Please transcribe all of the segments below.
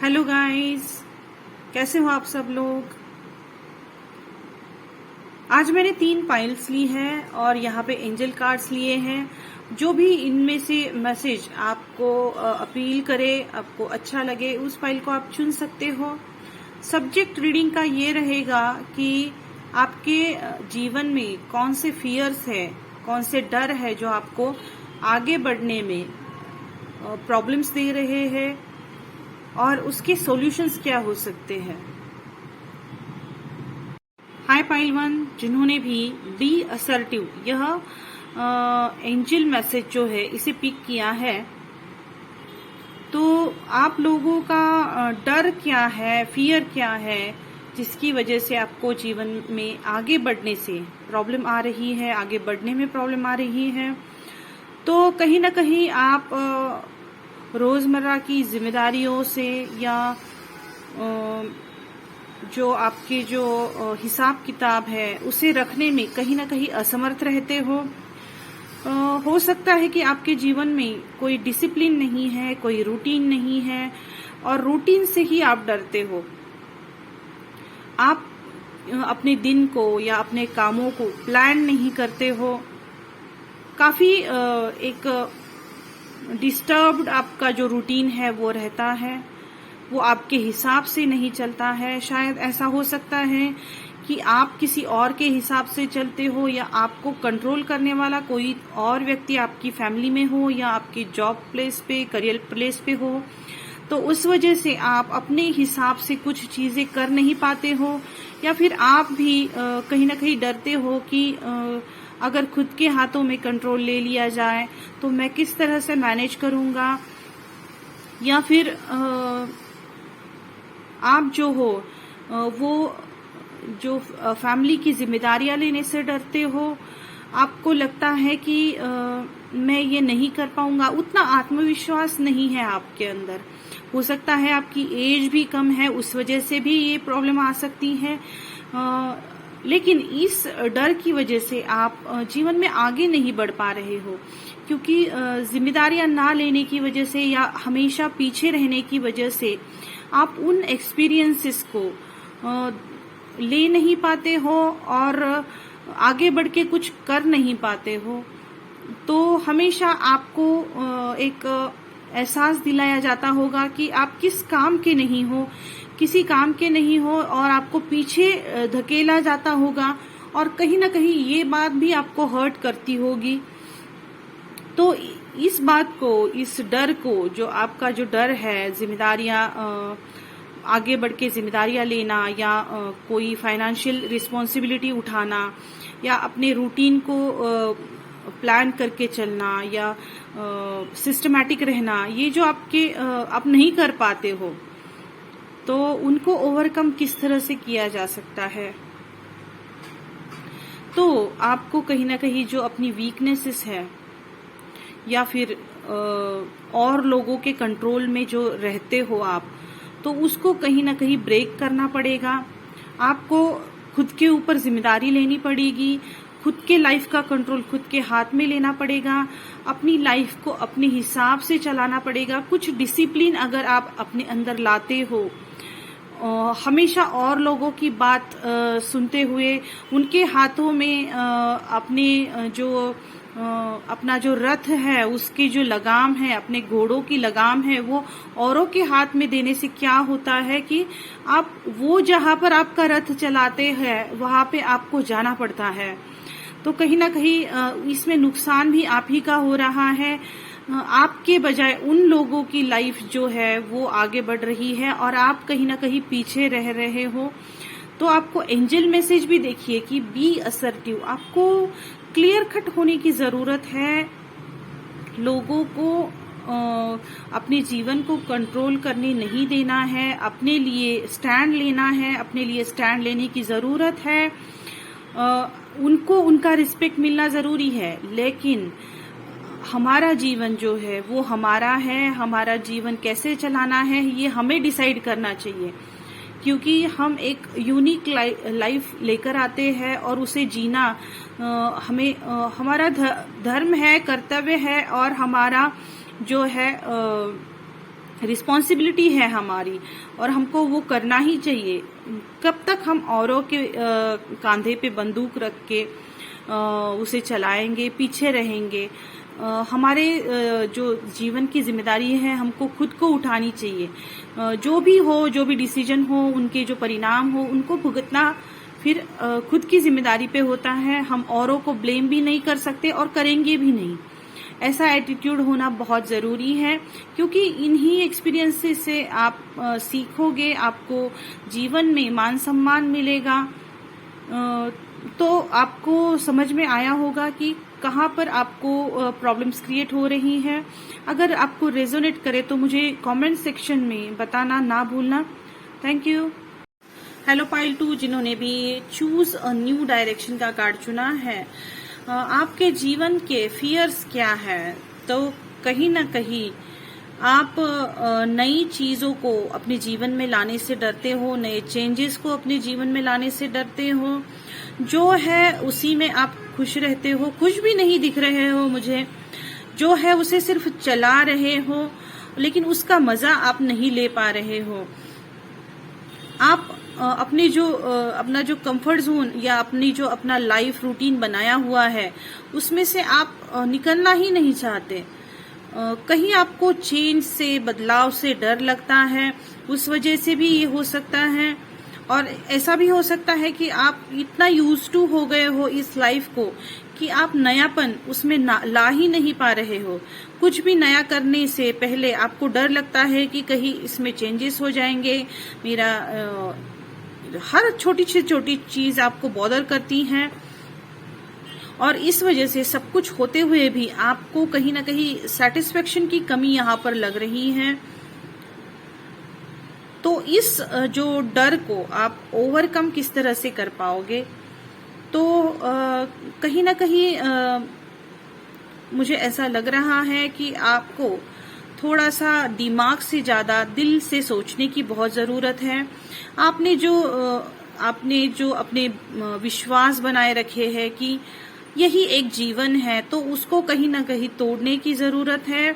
Hello guys, कैसे हो आप सब लोग। आज मैंने 3 फाइल्स ली हैं और यहाँ पे एंजल कार्ड्स लिए हैं। जो भी इनमें से मैसेज आपको अपील करे, आपको अच्छा लगे, उस फाइल को आप चुन सकते हो। सब्जेक्ट रीडिंग का ये रहेगा कि आपके जीवन में कौन से फियर्स है, कौन से डर है जो आपको आगे बढ़ने में प्रॉब्लम्स दे रहे हैं और उसके सॉल्यूशंस क्या हो सकते हैं। हाय पाइल 1, जिन्होंने भी बी असर्टिव यह एंजल मैसेज जो है इसे पिक किया है, तो आप लोगों का डर क्या है, फियर क्या है, जिसकी वजह से आपको जीवन में आगे बढ़ने से प्रॉब्लम आ रही है, आगे बढ़ने में प्रॉब्लम आ रही है। तो कहीं ना कहीं आप रोजमर्रा की जिम्मेदारियों से या जो आपके जो हिसाब किताब है उसे रखने में कहीं ना कहीं असमर्थ रहते हो सकता है कि आपके जीवन में कोई डिसिप्लिन नहीं है, कोई रूटीन नहीं है और रूटीन से ही आप डरते हो। आप अपने दिन को या अपने कामों को प्लान नहीं करते हो। काफी एक डिस्टर्ब्ड आपका जो रूटीन है वो रहता है, वो आपके हिसाब से नहीं चलता है। शायद ऐसा हो सकता है कि आप किसी और के हिसाब से चलते हो या आपको कंट्रोल करने वाला कोई और व्यक्ति आपकी फैमिली में हो या आपके जॉब प्लेस पे, करियर प्लेस पे हो। तो उस वजह से आप अपने हिसाब से कुछ चीजें कर नहीं पाते हो या फिर आप भी कहीं ना कहीं डरते हो कि अगर खुद के हाथों में कंट्रोल ले लिया जाए तो मैं किस तरह से मैनेज करूंगा, या फिर आप जो हो वो जो फैमिली की जिम्मेदारियां लेने से डरते हो। आपको लगता है कि मैं ये नहीं कर पाऊंगा, उतना आत्मविश्वास नहीं है आपके अंदर। हो सकता है आपकी एज भी कम है, उस वजह से भी ये प्रॉब्लम आ सकती है। लेकिन इस डर की वजह से आप जीवन में आगे नहीं बढ़ पा रहे हो, क्योंकि जिम्मेदारियां ना लेने की वजह से या हमेशा पीछे रहने की वजह से आप उन एक्सपीरियंसेस को ले नहीं पाते हो और आगे बढ़ के कुछ कर नहीं पाते हो। तो हमेशा आपको एक एहसास दिलाया जाता होगा कि आप किस काम के नहीं हो, किसी काम के नहीं हो और आपको पीछे धकेला जाता होगा और कहीं ना कहीं ये बात भी आपको हर्ट करती होगी। तो इस बात को, इस डर को, जो आपका जो डर है, जिम्मेदारियां आगे बढ़ के जिम्मेदारियां लेना या कोई फाइनेंशियल रिस्पॉन्सिबिलिटी उठाना या अपने रूटीन को प्लान करके चलना या सिस्टमैटिक रहना, ये जो आप नहीं कर पाते हो, तो उनको ओवरकम किस तरह से किया जा सकता है। तो आपको कहीं ना कहीं जो अपनी वीकनेसेस है या फिर और लोगों के कंट्रोल में जो रहते हो आप, तो उसको कहीं ना कहीं ब्रेक करना पड़ेगा। आपको खुद के ऊपर जिम्मेदारी लेनी पड़ेगी, खुद के लाइफ का कंट्रोल खुद के हाथ में लेना पड़ेगा, अपनी लाइफ को अपने हिसाब से चलाना पड़ेगा। कुछ डिसिप्लिन अगर आप अपने अंदर लाते हो, हमेशा और लोगों की बात सुनते हुए उनके हाथों में अपने जो अपना जो रथ है उसकी जो लगाम है, अपने घोड़ों की लगाम है, वो औरों के हाथ में देने से क्या होता है कि आप वो जहां पर आपका रथ चलाते हैं वहां पे आपको जाना पड़ता है। तो कहीं ना कहीं इसमें नुकसान भी आप ही का हो रहा है। आपके बजाय उन लोगों की लाइफ जो है वो आगे बढ़ रही है और आप कहीं ना कहीं पीछे रह रहे हो। तो आपको एंजल मैसेज भी देखिए कि बी असर्टिव, आपको क्लियर कट होने की जरूरत है। लोगों को अपने जीवन को कंट्रोल करने नहीं देना है, अपने लिए स्टैंड लेना है, अपने लिए स्टैंड लेने की जरूरत है। उनको उनका रिस्पेक्ट मिलना जरूरी है, लेकिन हमारा जीवन जो है वो हमारा है। हमारा जीवन कैसे चलाना है ये हमें डिसाइड करना चाहिए, क्योंकि हम एक यूनिक लाइफ लेकर आते हैं और उसे जीना हमें हमारा धर्म है, कर्तव्य है और हमारा जो है रिस्पॉन्सिबिलिटी है हमारी और हमको वो करना ही चाहिए। कब तक हम औरों के कांधे पे बंदूक रख के उसे चलाएंगे, पीछे रहेंगे? हमारे जो जीवन की जिम्मेदारी है हमको खुद को उठानी चाहिए। जो भी हो, जो भी डिसीजन हो, उनके जो परिणाम हो, उनको भुगतना फिर खुद की जिम्मेदारी पे होता है। हम औरों को ब्लेम भी नहीं कर सकते और करेंगे भी नहीं। ऐसा एटीट्यूड होना बहुत जरूरी है, क्योंकि इन्हीं एक्सपीरियंसेस से आप सीखोगे, आपको जीवन में मान सम्मान मिलेगा। तो आपको समझ में आया होगा कि कहाँ पर आपको प्रॉब्लम्स क्रिएट हो रही हैं। अगर आपको रेजोनेट करे तो मुझे कमेंट सेक्शन में बताना ना भूलना। Thank you. हेलो पाइल 2, जिन्होंने भी चूज अ न्यू डायरेक्शन का कार्ड चुना है, आपके जीवन के फियर्स क्या है? तो कहीं ना कहीं आप नई चीजों को अपने जीवन में लाने से डरते हो, नए चेंजेस को अपने जीवन में लाने से डरते हो। जो है उसी में आप खुश रहते हो, खुश भी नहीं दिख रहे हो मुझे। जो है उसे सिर्फ चला रहे हो, लेकिन उसका मजा आप नहीं ले पा रहे हो। आप अपनी जो अपना जो कंफर्ट जोन या अपनी जो अपना लाइफ रूटीन बनाया हुआ है, उसमें से आप निकलना ही नहीं चाहते। कहीं आपको चेंज से, बदलाव से डर लगता है, उस वजह से भी ये हो सकता है। और ऐसा भी हो सकता है कि आप इतना यूज टू हो गए हो इस लाइफ को कि आप नयापन उसमें ला ही नहीं पा रहे हो। कुछ भी नया करने से पहले आपको डर लगता है कि कहीं इसमें चेंजेस हो जाएंगे। मेरा हर छोटी से छोटी चीज आपको बॉदर करती है, और इस वजह से सब कुछ होते हुए भी आपको कहीं ना कहीं सेटिस्फेक्शन की कमी यहाँ पर लग रही है। तो इस जो डर को आप ओवरकम किस तरह से कर पाओगे? तो कहीं ना कहीं मुझे ऐसा लग रहा है कि आपको थोड़ा सा दिमाग से ज्यादा दिल से सोचने की बहुत जरूरत है। आपने जो अपने विश्वास बनाए रखे हैं कि यही एक जीवन है, तो उसको कहीं ना कहीं तोड़ने की जरूरत है,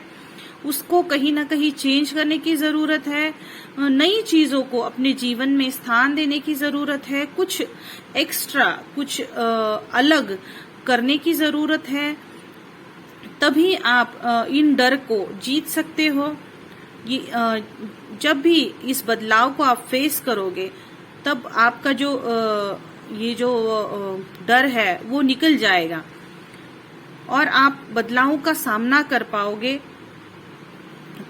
उसको कहीं ना कहीं चेंज करने की जरूरत है। नई चीजों को अपने जीवन में स्थान देने की जरूरत है। कुछ एक्स्ट्रा, कुछ अलग करने की जरूरत है। तभी आप इन डर को जीत सकते हो। जब भी इस बदलाव को आप फेस करोगे, तब आपका जो ये जो डर है वो निकल जाएगा और आप बदलावों का सामना कर पाओगे।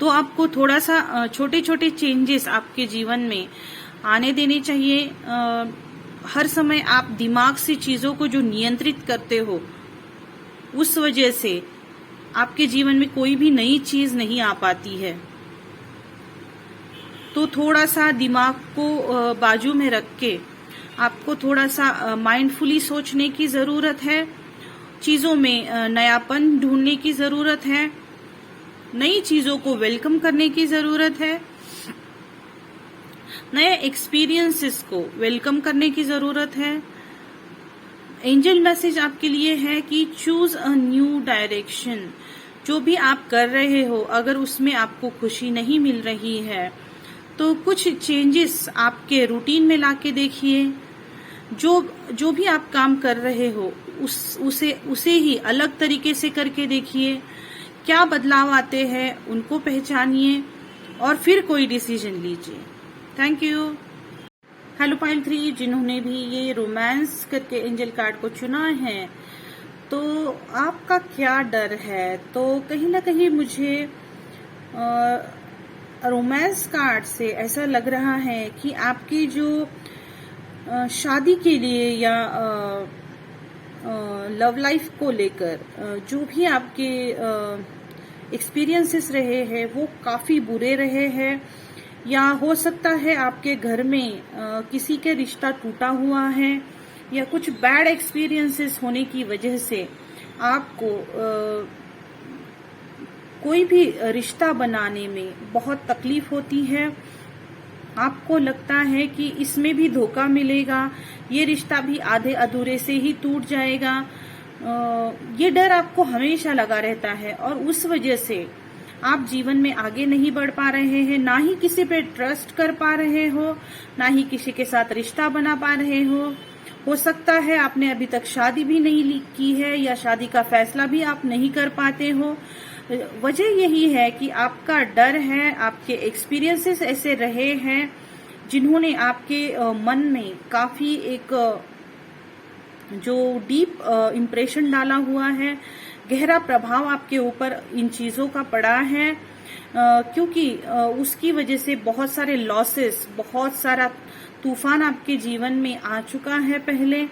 तो आपको थोड़ा सा छोटे छोटे चेंजेस आपके जीवन में आने देने चाहिए। हर समय आप दिमाग से चीजों को जो नियंत्रित करते हो, उस वजह से आपके जीवन में कोई भी नई चीज नहीं आ पाती है। तो थोड़ा सा दिमाग को बाजू में रख के आपको थोड़ा सा माइंडफुली सोचने की जरूरत है। चीजों में नयापन ढूंढने की जरूरत है। नई चीजों को वेलकम करने की जरूरत है। नए एक्सपीरियंसेस को वेलकम करने की जरूरत है। एंजल मैसेज आपके लिए है कि चूज अ न्यू डायरेक्शन। जो भी आप कर रहे हो, अगर उसमें आपको खुशी नहीं मिल रही है, तो कुछ चेंजेस आपके रूटीन में लाके देखिए। जो भी आप काम कर रहे हो, उसे ही अलग तरीके से करके देखिए। क्या बदलाव आते हैं उनको पहचानिए और फिर कोई डिसीजन लीजिए। Thank you. हेलो पाइल 3, जिन्होंने भी ये रोमांस करके एंजल कार्ड को चुना है, तो आपका क्या डर है? तो कहीं ना कहीं मुझे रोमांस कार्ड से ऐसा लग रहा है कि आपकी जो शादी के लिए या लव लाइफ को लेकर जो भी आपके एक्सपीरियंसेस रहे हैं वो काफी बुरे रहे हैं, या हो सकता है आपके घर में किसी के रिश्ता टूटा हुआ है, या कुछ बैड एक्सपीरियंसेस होने की वजह से आपको कोई भी रिश्ता बनाने में बहुत तकलीफ होती है। आपको लगता है कि इसमें भी धोखा मिलेगा, ये रिश्ता भी आधे अधूरे से ही टूट जाएगा। ये डर आपको हमेशा लगा रहता है और उस वजह से आप जीवन में आगे नहीं बढ़ पा रहे हैं, ना ही किसी पे ट्रस्ट कर पा रहे हो, ना ही किसी के साथ रिश्ता बना पा रहे हो सकता है आपने अभी तक शादी भी नहीं की है या शादी का फैसला भी आप नहीं कर पाते हो। वजह यही है कि आपका डर है, आपके एक्सपीरियंसेस ऐसे रहे हैं जिन्होंने आपके मन में काफी एक जो डीप इम्प्रेशन डाला हुआ है, गहरा प्रभाव आपके ऊपर इन चीजों का पड़ा है, क्योंकि उसकी वजह से बहुत सारे लॉसेस, बहुत सारा तूफान आपके जीवन में आ चुका है पहले,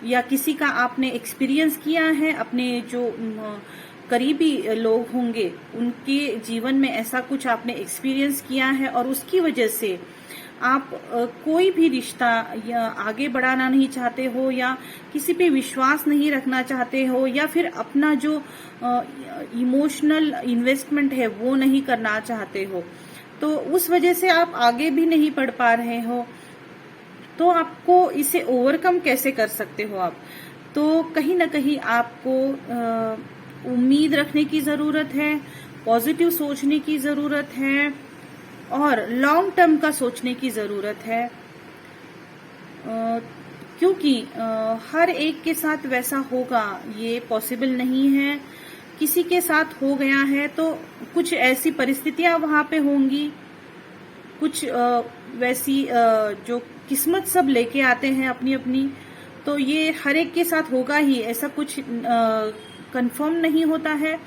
या किसी का आपने एक्सपीरियंस किया है। अपने जो करीबी लोग होंगे उनके जीवन में ऐसा कुछ आपने एक्सपीरियंस किया है और उसकी वजह से आप कोई भी रिश्ता या आगे बढ़ाना नहीं चाहते हो, या किसी पे विश्वास नहीं रखना चाहते हो, या फिर अपना जो इमोशनल इन्वेस्टमेंट है वो नहीं करना चाहते हो, तो उस वजह से आप आगे भी नहीं बढ़ पा रहे हो। तो आपको इसे ओवरकम कैसे कर सकते हो आप? तो कहीं ना कहीं आपको उम्मीद रखने की जरूरत है, पॉजिटिव सोचने की जरूरत है और लॉन्ग टर्म का सोचने की जरूरत है, क्योंकि हर एक के साथ वैसा होगा ये पॉसिबल नहीं है। किसी के साथ हो गया है तो कुछ ऐसी परिस्थितियां वहां पे होंगी, कुछ वैसी जो किस्मत सब लेके आते हैं अपनी अपनी, तो ये हर एक के साथ होगा ही, ऐसा कुछ कंफर्म नहीं होता है।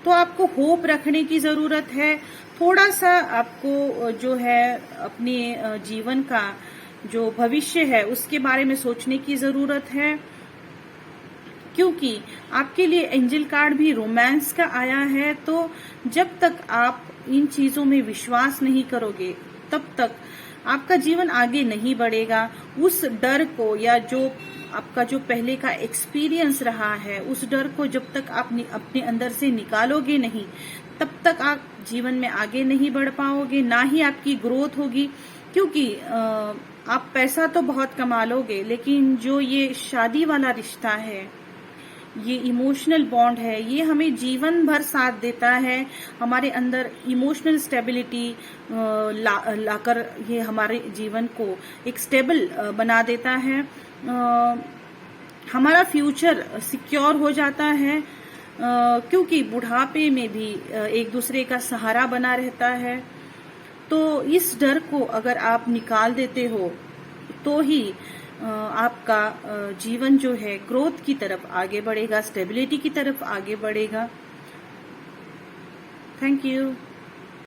तो आपको होप रखने की जरूरत है, थोड़ा सा आपको जो है अपने जीवन का जो भविष्य है उसके बारे में सोचने की जरूरत है, क्योंकि आपके लिए एंजल कार्ड भी रोमांस का आया है। तो जब तक आप इन चीजों में विश्वास नहीं करोगे तब तक आपका जीवन आगे नहीं बढ़ेगा। उस डर को, या जो आपका जो पहले का एक्सपीरियंस रहा है, उस डर को जब तक आप अपने अंदर से निकालोगे नहीं, तब तक आप जीवन में आगे नहीं बढ़ पाओगे, ना ही आपकी ग्रोथ होगी। क्योंकि आप पैसा तो बहुत कमा लोगे, लेकिन जो ये शादी वाला रिश्ता है, ये इमोशनल बॉन्ड है, ये हमें जीवन भर साथ देता है, हमारे अंदर इमोशनल स्टेबिलिटी लाकर ये हमारे जीवन को एक स्टेबल बना देता है। हमारा फ्यूचर सिक्योर हो जाता है, क्योंकि बुढ़ापे में भी एक दूसरे का सहारा बना रहता है। तो इस डर को अगर आप निकाल देते हो तो ही आपका जीवन जो है ग्रोथ की तरफ आगे बढ़ेगा, स्टेबिलिटी की तरफ आगे बढ़ेगा। Thank you.